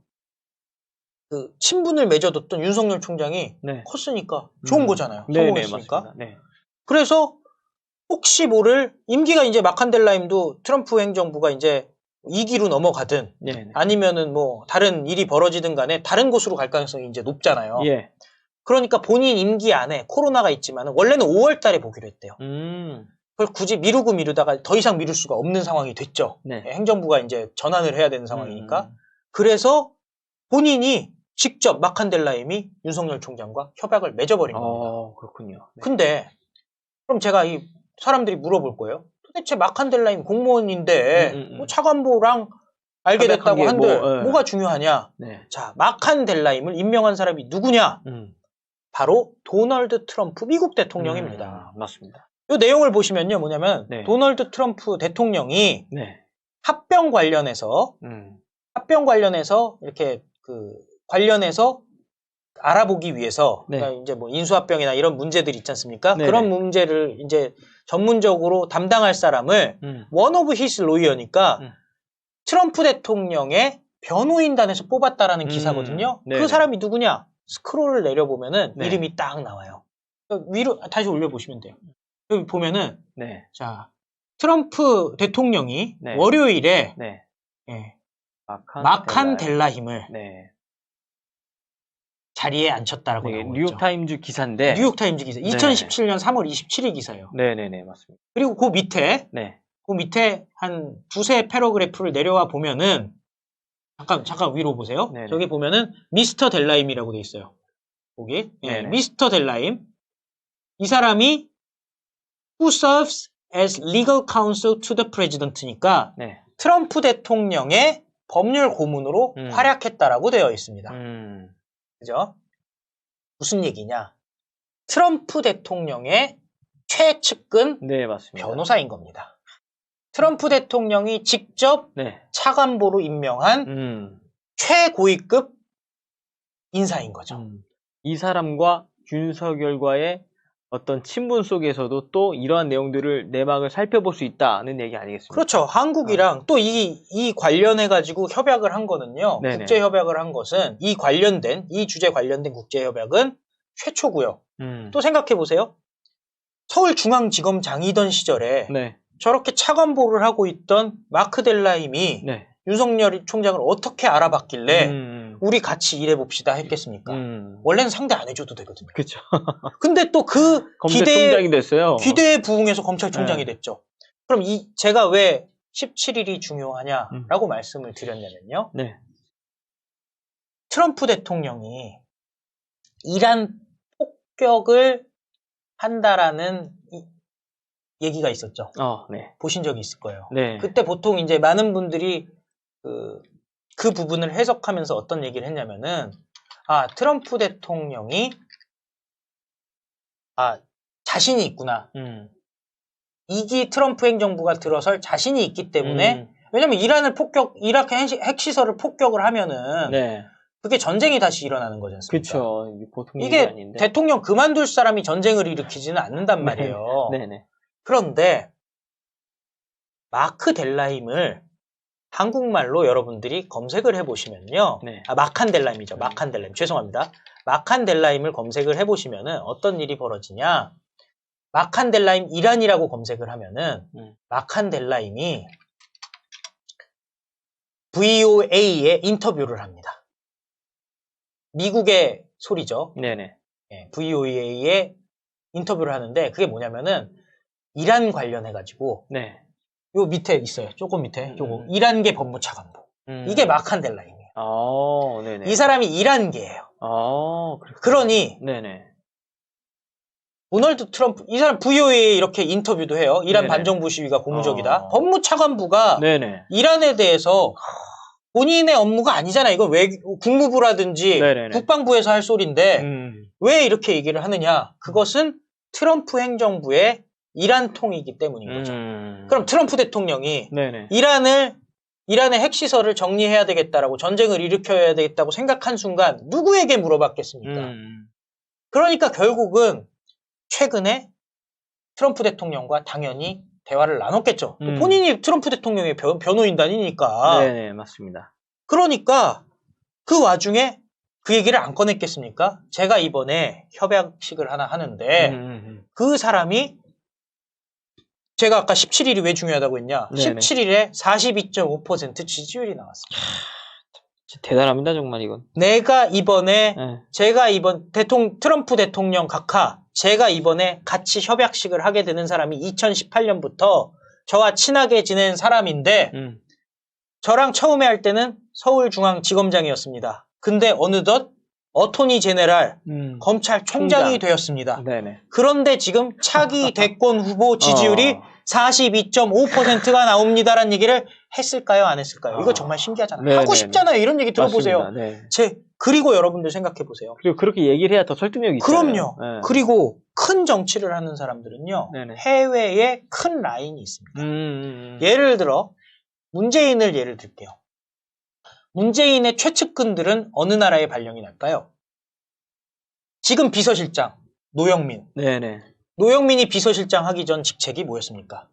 친분을 맺어뒀던 윤석열 총장이 네. 컸으니까 좋은 거잖아요. 네네, 성공했으니까. 맞습니다. 네. 그래서 혹시 모를 임기가 이제 마칸 델라임도 트럼프 행정부가 이제 2기로 넘어가든 네네. 아니면은 뭐 다른 일이 벌어지든 간에 다른 곳으로 갈 가능성이 이제 높잖아요. 예. 그러니까 본인 임기 안에 코로나가 있지만 원래는 5월 달에 보기로 했대요. 그걸 굳이 미루다가 더 이상 미룰 수가 없는 상황이 됐죠. 네. 행정부가 이제 전환을 해야 되는 상황이니까. 그래서 본인이 직접 마칸 델라임이 윤석열 총장과 협약을 맺어버린 겁니다. 그렇군요. 네. 근데 그럼 제가 이 사람들이 물어볼 거예요. 도대체 마칸 델라임 공무원인데 뭐 차관보랑 알게 됐다고 한들 뭐가 중요하냐? 네. 자, 마칸 델라임을 임명한 사람이 누구냐? 바로 도널드 트럼프 미국 대통령입니다. 맞습니다. 이 내용을 보시면요, 뭐냐면 네. 도널드 트럼프 대통령이 네. 합병 관련해서 이렇게 관련해서 알아보기 위해서 네. 그러니까 이제 뭐 인수합병이나 이런 문제들이 있지 않습니까? 네네. 그런 문제를 이제 전문적으로 담당할 사람을 원 오브 히스 로이어니까 트럼프 대통령의 변호인단에서 뽑았다라는 기사거든요. 네네. 그 사람이 누구냐? 스크롤을 내려보면은 네. 이름이 딱 나와요. 위로 다시 올려보시면 돼요. 여기 보면은 네. 자 트럼프 대통령이 네. 월요일에 네. 예, 마칸 델라힘을 네. 자리에 앉혔다라고 네. 나오고 뉴욕타임즈 기사인데. 뉴욕타임즈 기사. 2017년 3월 27일 기사예요. 네네네, 맞습니다. 그리고 그 밑에 한 두세 패러그래프를 내려와 보면은 잠깐 위로 보세요. 네네. 저기 보면은 미스터 델라임이라고 돼 있어요. 거기 미스터 델라임. 이 사람이 who serves as legal counsel to the president니까 네. 트럼프 대통령의 법률 고문으로 활약했다라고 되어 있습니다. 그죠? 무슨 얘기냐? 트럼프 대통령의 최측근 네, 맞습니다. 변호사인 겁니다. 트럼프 대통령이 직접 네. 차관보로 임명한 최고위급 인사인 거죠. 이 사람과 윤석열과의 어떤 친분 속에서도 또 이러한 내용들을 내막을 살펴볼 수 있다는 얘기 아니겠습니까? 그렇죠. 한국이랑 또 이 관련해가지고 협약을 한 거는요. 네네. 국제협약을 한 것은 이 주제 관련된 국제협약은 최초고요. 또 생각해보세요. 서울중앙지검장이던 시절에 네. 저렇게 차관보를 하고 있던 마크 델라임이 네. 윤석열 총장을 어떻게 알아봤길래 우리 같이 일해봅시다 했겠습니까? 원래는 상대 안 해줘도 되거든요. 그렇죠. 근데 또 그 검찰총장이 됐어요. 기대에 부응해서 검찰총장이 됐죠. 그럼 제가 왜 17일이 중요하냐라고 말씀을 드렸냐면요. 네. 트럼프 대통령이 이란 폭격을 한다라는 얘기가 있었죠. 네. 보신 적이 있을 거예요. 네. 그때 보통 이제 많은 분들이 그 부분을 해석하면서 어떤 얘기를 했냐면은 트럼프 대통령이 자신이 있구나. 2기 트럼프 행정부가 들어설 자신이 있기 때문에 왜냐면 이라크 핵시설을 폭격을 하면은 네. 그게 전쟁이 다시 일어나는 거지 않습니까? 그렇죠. 보통 이게 아닌데. 대통령 그만둘 사람이 전쟁을 일으키지는 않는단 말이에요. 네네. 그런데 마크 델라임을 한국말로 여러분들이 검색을 해보시면요. 네. 마칸 델라임이죠. 마칸 델라임. 죄송합니다. 마칸 델라임을 검색을 해보시면은 어떤 일이 벌어지냐. 마칸 델라임 이란이라고 검색을 하면은 마칸 델라임이 VOA에 인터뷰를 합니다. 미국의 소리죠. 네네. VOA에 인터뷰를 하는데 그게 뭐냐면은 이란 관련해가지고 네. 요 밑에 있어요. 조금 밑에. 요거 이란계 법무차관보. 이게 마칸 델라임이에요. 네네. 이 사람이 이란계예요. 그러니 네네. 도널드 트럼프 이 사람 VOA에 이렇게 인터뷰도 해요. 이란 네네. 반정부 시위가 고무적이다. 법무차관부가 네네. 이란에 대해서 본인의 업무가 아니잖아. 이거 왜 국무부라든지 네네네. 국방부에서 할 소리인데 왜 이렇게 얘기를 하느냐? 그것은 트럼프 행정부의 이란 통이기 때문인 거죠. 그럼 트럼프 대통령이 네네. 이란의 핵시설을 정리해야 되겠다라고 전쟁을 일으켜야 되겠다고 생각한 순간 누구에게 물어봤겠습니까? 그러니까 결국은 최근에 트럼프 대통령과 당연히 대화를 나눴겠죠. 또 음. 본인이 트럼프 대통령의 변호인단이니까. 네, 맞습니다. 그러니까 그 와중에 그 얘기를 안 꺼냈겠습니까? 제가 이번에 협약식을 하나 하는데 그 사람이 제가 아까 17일이 왜 중요하다고 했냐? 네네. 17일에 42.5% 지지율이 나왔습니다. 대단합니다, 정말 이건. 내가 이번에 네. 제가 이번 트럼프 대통령 각하 제가 이번에 같이 협약식을 하게 되는 사람이 2018년부터 저와 친하게 지낸 사람인데 저랑 처음에 할 때는 서울중앙지검장이었습니다. 근데 어느덧 어토니 제네럴 검찰총장이 되었습니다. 네네. 그런데 지금 차기 대권 후보 지지율이 42.5%가 나옵니다라는 얘기를 했을까요? 안 했을까요? 이거 정말 신기하잖아요. 네네네. 하고 싶잖아요. 이런 얘기 들어보세요. 네. 그리고 여러분들 생각해 보세요. 그리고 그렇게 얘기를 해야 더 설득력이 있잖아요. 그럼요. 네. 그리고 큰 정치를 하는 사람들은요. 네네. 해외에 큰 라인이 있습니다. 예를 들어 문재인을 예를 들게요. 문재인의 최측근들은 어느 나라에 발령이 날까요? 지금 비서실장 노영민. 네네. 노영민이 비서실장 하기 전 직책이 뭐였습니까?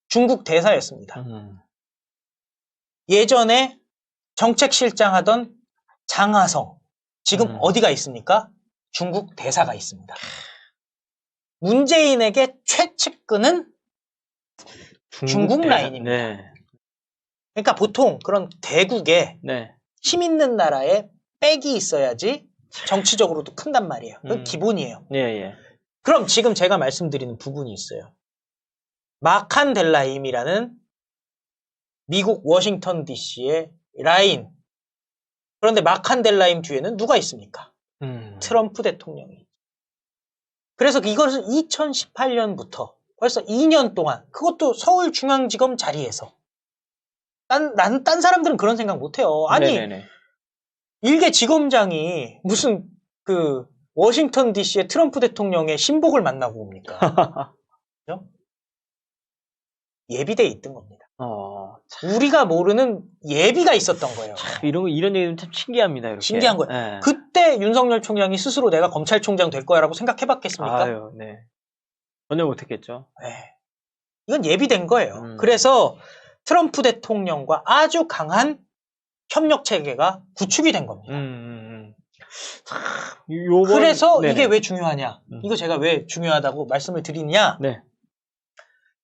중국 대사였습니다. 예전에 정책실장 하던 장하성. 지금 어디가 있습니까? 중국 대사가 있습니다. 문재인에게 최측근은 중국 라인입니다. 네. 그러니까 보통 그런 대국에 네. 힘 있는 나라에 백이 있어야지 정치적으로도 큰단 말이에요. 그건 기본이에요. 예, 예. 그럼 지금 제가 말씀드리는 부분이 있어요. 마칸델라임이라는 미국 워싱턴 DC의 라인. 그런데 마칸델라임 뒤에는 누가 있습니까? 트럼프 대통령이. 그래서 이것을 2018년부터 벌써 2년 동안 그것도 서울중앙지검 자리에서 딴 사람들은 그런 생각 못해요. 아니 네네네. 일개 지검장이 무슨 그 워싱턴 DC의 트럼프 대통령의 신복을 만나고 옵니까? 그죠? 예비대에 있던 겁니다. 우리가 모르는 예비가 있었던 거예요. 이런 얘기는 참 신기합니다. 이렇게. 신기한 거예요. 네. 그때 윤석열 총장이 스스로 내가 검찰총장 될 거야라고 생각해봤겠습니까? 아유, 네. 전혀 못했겠죠. 네. 이건 예비된 거예요. 그래서 트럼프 대통령과 아주 강한 협력 체계가 구축이 된 겁니다. 그래서 네네. 이게 왜 중요하냐? 이거 제가 왜 중요하다고 말씀을 드리냐? 네.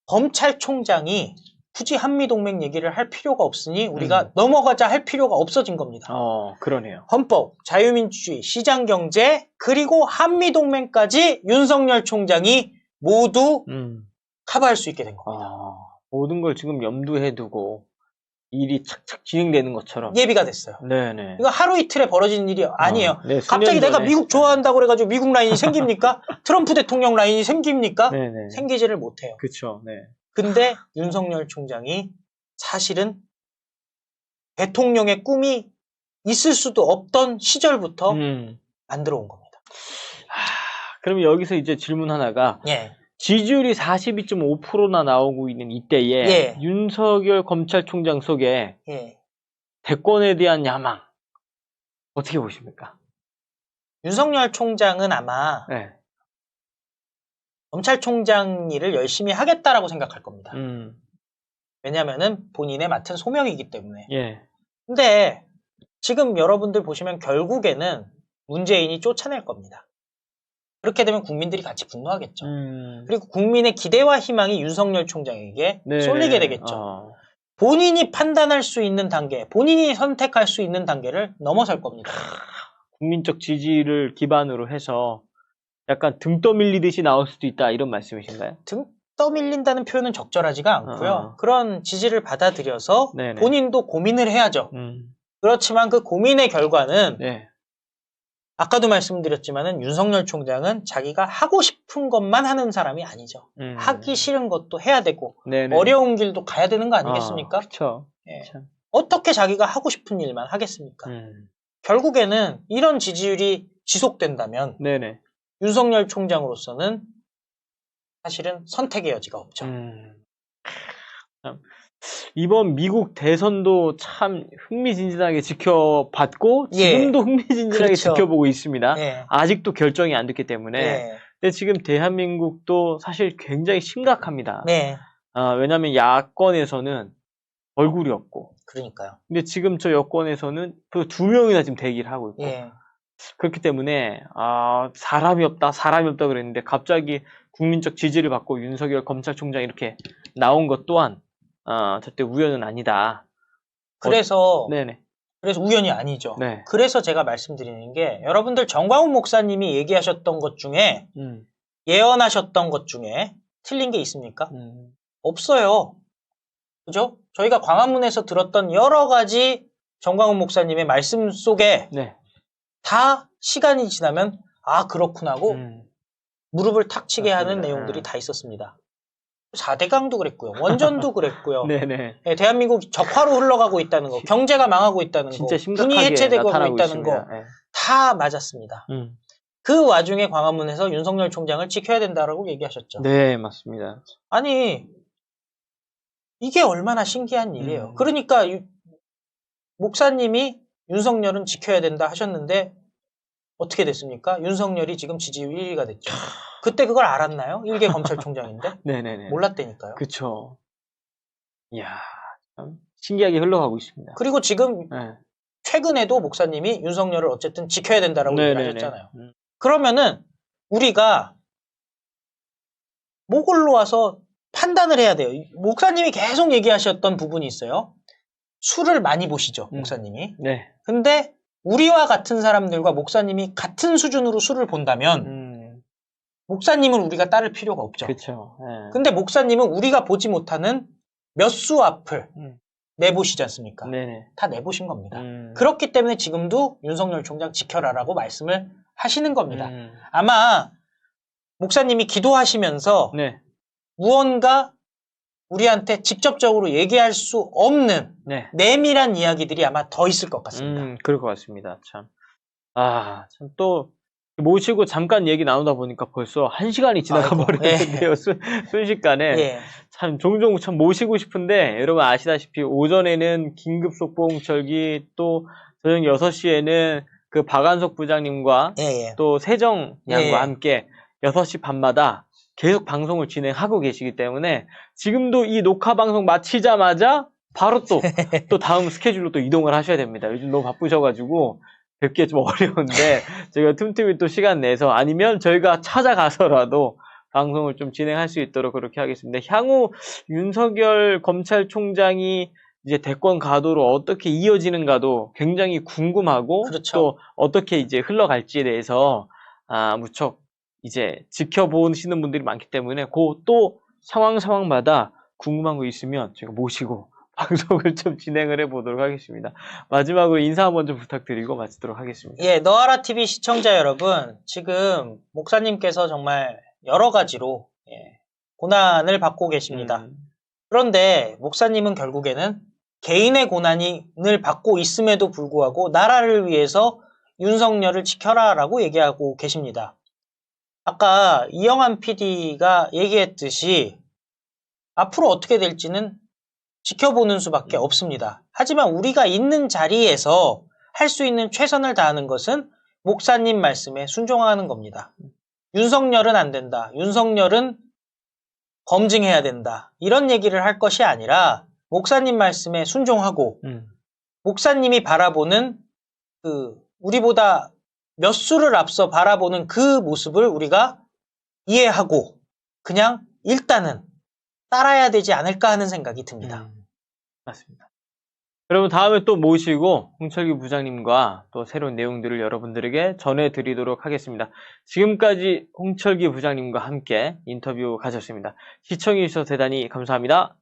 검찰총장이 굳이 한미동맹 얘기를 할 필요가 없으니 우리가 넘어가자 할 필요가 없어진 겁니다. 그러네요. 헌법, 자유민주주의, 시장경제, 그리고 한미동맹까지 윤석열 총장이 모두 커버할 수 있게 된 겁니다. 모든 걸 지금 염두에 두고 일이 착착 진행되는 것처럼 예비가 됐어요. 네네. 이거 하루 이틀에 벌어지는 일이 아니에요. 네, 갑자기 내가 미국 좋아한다고 그래가지고 미국 라인이 생깁니까? 트럼프 대통령 라인이 생깁니까? 네네. 생기지를 못해요. 그렇죠. 네. 근데 윤석열 총장이 사실은 대통령의 꿈이 있을 수도 없던 시절부터 만들어 온 겁니다. 그럼 여기서 이제 질문 하나가 예. 지지율이 42.5%나 나오고 있는 이때에 예. 윤석열 검찰총장 속에 예. 대권에 대한 야망 어떻게 보십니까? 윤석열 총장은 아마 네. 검찰총장 일을 열심히 하겠다라고 생각할 겁니다. 왜냐하면은 본인의 맡은 소명이기 때문에. 예. 근데 지금 여러분들 보시면 결국에는 문재인이 쫓아낼 겁니다. 그렇게 되면 국민들이 같이 분노하겠죠. 그리고 국민의 기대와 희망이 윤석열 총장에게 네. 쏠리게 되겠죠. 본인이 판단할 수 있는 단계, 본인이 선택할 수 있는 단계를 넘어설 겁니다. 국민적 지지를 기반으로 해서 약간 등 떠밀리듯이 나올 수도 있다 이런 말씀이신가요? 등 떠밀린다는 표현은 적절하지가 않고요. 그런 지지를 받아들여서 네네. 본인도 고민을 해야죠. 그렇지만 그 고민의 결과는 네. 아까도 말씀드렸지만은 윤석열 총장은 자기가 하고 싶은 것만 하는 사람이 아니죠. 하기 싫은 것도 해야 되고 네네. 어려운 길도 가야 되는 거 아니겠습니까? 그렇죠. 예. 어떻게 자기가 하고 싶은 일만 하겠습니까? 결국에는 이런 지지율이 지속된다면 네네. 윤석열 총장으로서는 사실은 선택의 여지가 없죠. 이번 미국 대선도 참 흥미진진하게 지켜봤고 지금도 흥미진진하게 그렇죠. 지켜보고 있습니다. 예. 아직도 결정이 안 됐기 때문에. 네. 근데 지금 대한민국도 사실 굉장히 심각합니다. 네. 왜냐하면 야권에서는 얼굴이 없고. 그러니까요. 근데 지금 저 여권에서는 그 2명이나 지금 대기를 하고 있고. 예. 그렇기 때문에 사람이 없다 그랬는데 갑자기 국민적 지지를 받고 윤석열 검찰총장 이렇게 나온 것 또한 절대 우연은 아니다. 그래서 네네. 그래서 우연이 아니죠. 네. 그래서 제가 말씀드리는 게 여러분들 정광훈 목사님이 얘기하셨던 것 중에 예언하셨던 것 중에 틀린 게 있습니까? 없어요. 그죠? 저희가 광화문에서 들었던 여러 가지 정광훈 목사님의 말씀 속에 네. 다 시간이 지나면 그렇구나 하고 무릎을 탁 치게 맞습니다. 하는 내용들이 다 있었습니다. 4대강도 그랬고요. 원전도 그랬고요. 네네. 네, 대한민국 적화로 흘러가고 있다는 거, 경제가 망하고 있다는 거, 진짜 군이 심각하게 해체되고 나타나고 있다는 있습니다. 거 네. 다 맞았습니다. 그 와중에 광화문에서 윤석열 총장을 지켜야 된다라고 얘기하셨죠. 네, 맞습니다. 아니, 이게 얼마나 신기한 일이에요. 그러니까 목사님이 윤석열은 지켜야 된다 하셨는데 어떻게 됐습니까? 윤석열이 지금 지지율 1위가 됐죠. 그때 그걸 알았나요? 1개 검찰총장인데? 네네네. 몰랐다니까요. 그쵸. 이야, 참 신기하게 흘러가고 있습니다. 그리고 지금 최근에도 목사님이 윤석열을 어쨌든 지켜야 된다라고 얘기하셨잖아요. 그러면은 우리가 뭐걸로 와서 판단을 해야 돼요. 목사님이 계속 얘기하셨던 부분이 있어요. 술을 많이 보시죠, 목사님이. 네. 근데 우리와 같은 사람들과 목사님이 같은 수준으로 술을 본다면 목사님을 우리가 따를 필요가 없죠. 그렇죠. 근데 목사님은 우리가 보지 못하는 몇 수 앞을 내보시지 않습니까? 네네. 다 내보신 겁니다. 그렇기 때문에 지금도 윤석열 총장 지켜라라고 말씀을 하시는 겁니다. 아마 목사님이 기도하시면서 네. 무언가 우리한테 직접적으로 얘기할 수 없는 내밀한 이야기들이 아마 더 있을 것 같습니다. 그럴 것 같습니다. 참. 참 또 모시고 잠깐 얘기 나누다 보니까 벌써 1시간이 지나가 버렸는데요. 순식간에. 참 종종 참 모시고 싶은데 여러분 아시다시피 오전에는 긴급 속보 홍철기 또 저녁 6시에는 그 박한석 부장님과 또 세정 양과 함께 6시 반마다 계속 방송을 진행하고 계시기 때문에 지금도 이 녹화 방송 마치자마자 바로 또 다음 스케줄로 또 이동을 하셔야 됩니다. 요즘 너무 바쁘셔가지고 뵙기 좀 어려운데 저희가 틈틈이 또 시간 내서 아니면 저희가 찾아가서라도 방송을 좀 진행할 수 있도록 그렇게 하겠습니다. 향후 윤석열 검찰총장이 이제 대권 가도로 어떻게 이어지는가도 굉장히 궁금하고 또 어떻게 이제 흘러갈지에 대해서 무척 이제 지켜보시는 분들이 많기 때문에 또 상황마다 궁금한 거 있으면 제가 모시고 방송을 좀 진행을 해보도록 하겠습니다. 마지막으로 인사 한번 좀 부탁드리고 마치도록 하겠습니다. 너아라TV 시청자 여러분, 지금 목사님께서 정말 여러 가지로 고난을 받고 계십니다. 그런데 목사님은 결국에는 개인의 고난을 받고 있음에도 불구하고 나라를 위해서 윤석열을 지켜라라고 얘기하고 계십니다. 아까 이영환 PD가 얘기했듯이 앞으로 어떻게 될지는 지켜보는 수밖에 없습니다. 하지만 우리가 있는 자리에서 할 수 있는 최선을 다하는 것은 목사님 말씀에 순종하는 겁니다. 윤석열은 안 된다. 윤석열은 검증해야 된다. 이런 얘기를 할 것이 아니라 목사님 말씀에 순종하고 목사님이 바라보는 우리보다 몇 수를 앞서 바라보는 그 모습을 우리가 이해하고 그냥 일단은 따라야 되지 않을까 하는 생각이 듭니다. 맞습니다. 여러분 다음에 또 모시고 홍철기 부장님과 또 새로운 내용들을 여러분들에게 전해드리도록 하겠습니다. 지금까지 홍철기 부장님과 함께 인터뷰 가졌습니다. 시청해주셔서 대단히 감사합니다.